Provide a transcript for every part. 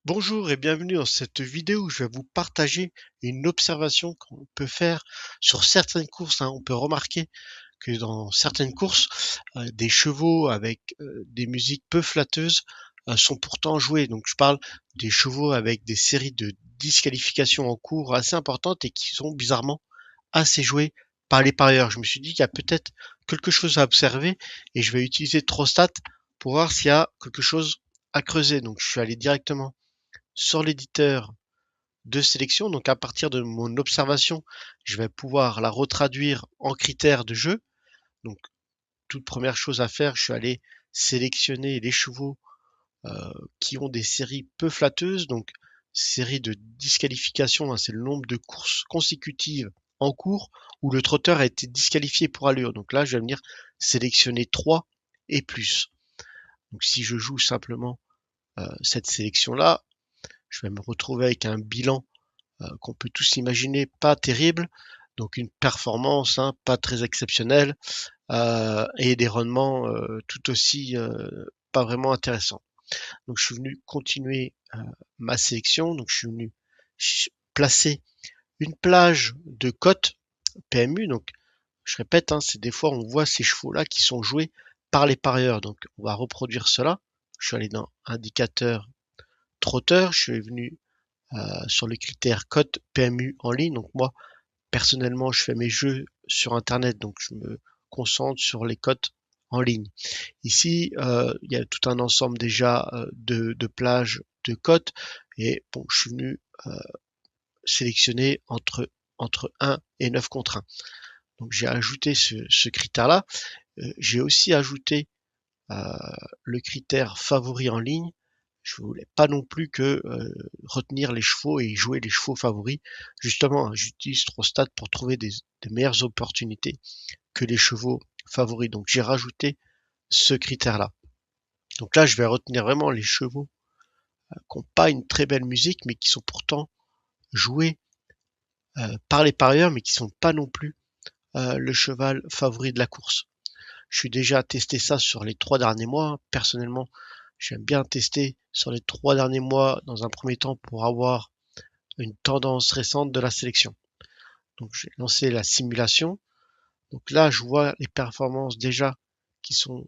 Bonjour et bienvenue dans cette vidéo où je vais vous partager une observation qu'on peut faire sur certaines courses, hein. On peut remarquer que dans certaines courses, des chevaux avec des musiques peu flatteuses sont pourtant joués. Donc je parle des chevaux avec des séries de disqualifications en cours assez importantes et qui sont bizarrement assez joués par les parieurs. Je me suis dit qu'il y a peut-être quelque chose à observer et je vais utiliser Trostat pour voir s'il y a quelque chose à creuser. Donc je suis allé directement sur l'éditeur de sélection. Donc à partir de mon observation, je vais pouvoir la retraduire en critères de jeu. Donc toute première chose à faire, je suis allé sélectionner les chevaux qui ont des séries peu flatteuses. Donc série de disqualification, hein, c'est le nombre de courses consécutives en cours où le trotteur a été disqualifié pour allure. Donc là, je vais venir sélectionner 3 et plus. Donc si je joue simplement cette sélection-là, je vais me retrouver avec un bilan qu'on peut tous imaginer pas terrible, donc une performance pas très exceptionnelle et des rendements tout aussi pas vraiment intéressants. Donc je suis venu continuer ma sélection, donc je suis venu placer une plage de cotes PMU, donc je répète, c'est des fois on voit ces chevaux-là qui sont joués par les parieurs, donc on va reproduire cela. Je suis allé dans indicateur trotteur, je suis venu sur le critère cote PMU en ligne. Donc moi, personnellement, je fais mes jeux sur Internet, donc je me concentre sur les cotes en ligne. Ici, il y a tout un ensemble déjà de plages de cotes et bon, je suis venu sélectionner entre 1 et 9 contre 1. Donc j'ai ajouté ce critère-là. J'ai aussi ajouté le critère favori en ligne. Je voulais pas non plus que retenir les chevaux et jouer les chevaux favoris. Justement, j'utilise Trostat pour trouver des meilleures opportunités que les chevaux favoris. Donc j'ai rajouté ce critère-là. Donc là, je vais retenir vraiment les chevaux qui n'ont pas une très belle musique, mais qui sont pourtant joués par les parieurs, mais qui sont pas non plus le cheval favori de la course. Je suis déjà testé ça sur les 3 derniers mois. Personnellement, j'aime bien tester sur les 3 derniers mois dans un premier temps pour avoir une tendance récente de la sélection. Donc j'ai lancé la simulation. Donc là, je vois les performances déjà qui sont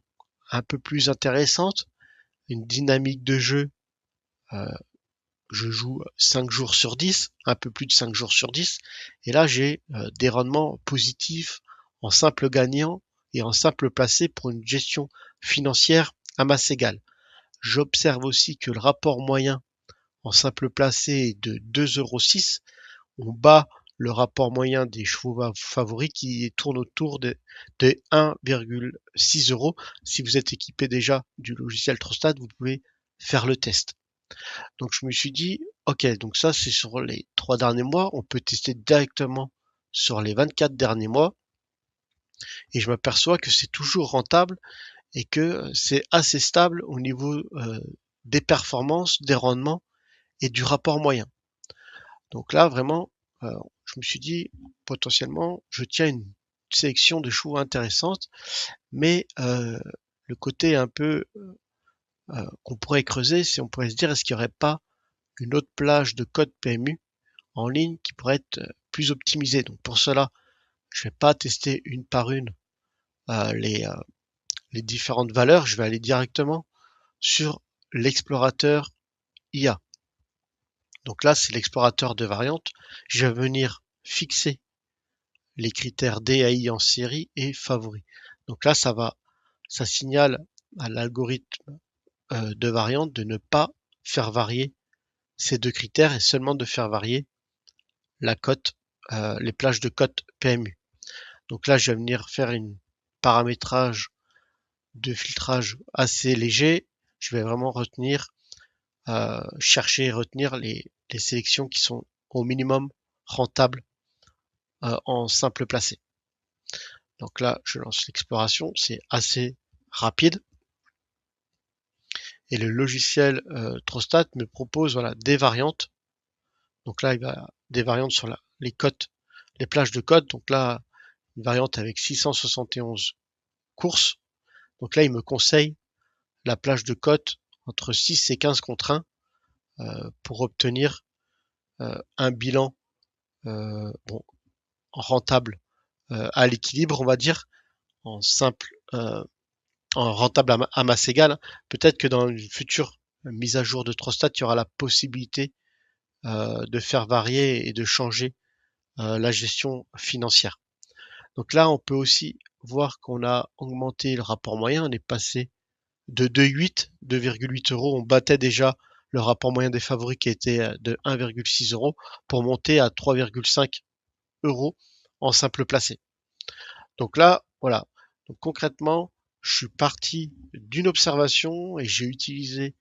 un peu plus intéressantes. Une dynamique de jeu, euh, je joue 5 jours sur 10, un peu plus de 5 jours sur 10. Et là, j'ai des rendements positifs en simple gagnant et en simple placé pour une gestion financière à masse égale. J'observe aussi que le rapport moyen en simple placé est de 2,06 €. On bat le rapport moyen des chevaux favoris qui tourne autour de 1,6 €. Si vous êtes équipé déjà du logiciel Trostat, vous pouvez faire le test. Donc je me suis dit, ok, donc ça c'est sur les 3 derniers mois, on peut tester directement sur les 24 derniers mois, et je m'aperçois que c'est toujours rentable et que c'est assez stable au niveau des performances, des rendements et du rapport moyen. Donc là, vraiment, je me suis dit, potentiellement, je tiens une sélection de chevaux intéressante, mais le côté un peu qu'on pourrait creuser, c'est on pourrait se dire, est-ce qu'il n'y aurait pas une autre plage de code PMU en ligne qui pourrait être plus optimisée. Donc pour cela, je vais pas tester une par une euh, les, euh, les différentes valeurs, je vais aller directement sur l'explorateur IA. Donc là, c'est l'explorateur de variantes. Je vais venir fixer les critères DAI en série et favoris. Donc là, ça signale à l'algorithme de variante de ne pas faire varier ces deux critères et seulement de faire varier la cote, les plages de cote PMU. Donc là, je vais venir faire un paramétrage de filtrage assez léger. Je vais vraiment retenir, chercher et retenir les sélections qui sont au minimum rentables en simple placé. Donc là, je lance l'exploration, c'est assez rapide. Et le logiciel Trostat me propose voilà, des variantes. Donc là, il va des variantes sur les cotes, les plages de cotes. Donc là, une variante avec 671 courses. Donc là, il me conseille la plage de cotes entre 6 et 15 contre 1 pour obtenir un bilan bon, rentable à l'équilibre, on va dire, en simple, en rentable à masse égale. Peut-être que dans une future mise à jour de Trostat, il y aura la possibilité de faire varier et de changer la gestion financière. Donc là, on peut aussi voir qu'on a augmenté le rapport moyen, on est passé de 2,8 euros, on battait déjà le rapport moyen des favoris qui était de 1,6 euros pour monter à 3,5 euros en simple placé. Donc là, voilà. Donc concrètement, je suis parti d'une observation et j'ai utilisé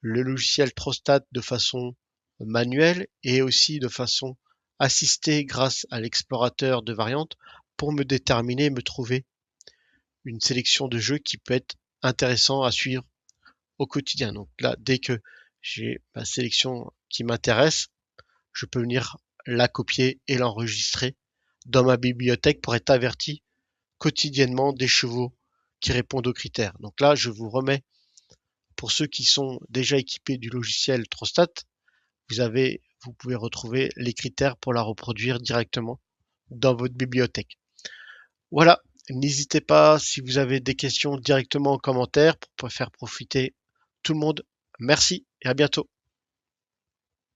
le logiciel Trostat de façon manuelle et aussi de façon assistée grâce à l'explorateur de variantes pour me déterminer, me trouver une sélection de jeux qui peut être intéressant à suivre au quotidien. Donc là, dès que j'ai ma sélection qui m'intéresse, je peux venir la copier et l'enregistrer dans ma bibliothèque pour être averti quotidiennement des chevaux qui répondent aux critères. Donc là, je vous remets, pour ceux qui sont déjà équipés du logiciel Trostat, vous pouvez retrouver les critères pour la reproduire directement dans votre bibliothèque. Voilà, n'hésitez pas si vous avez des questions directement en commentaire pour faire profiter tout le monde. Merci et à bientôt.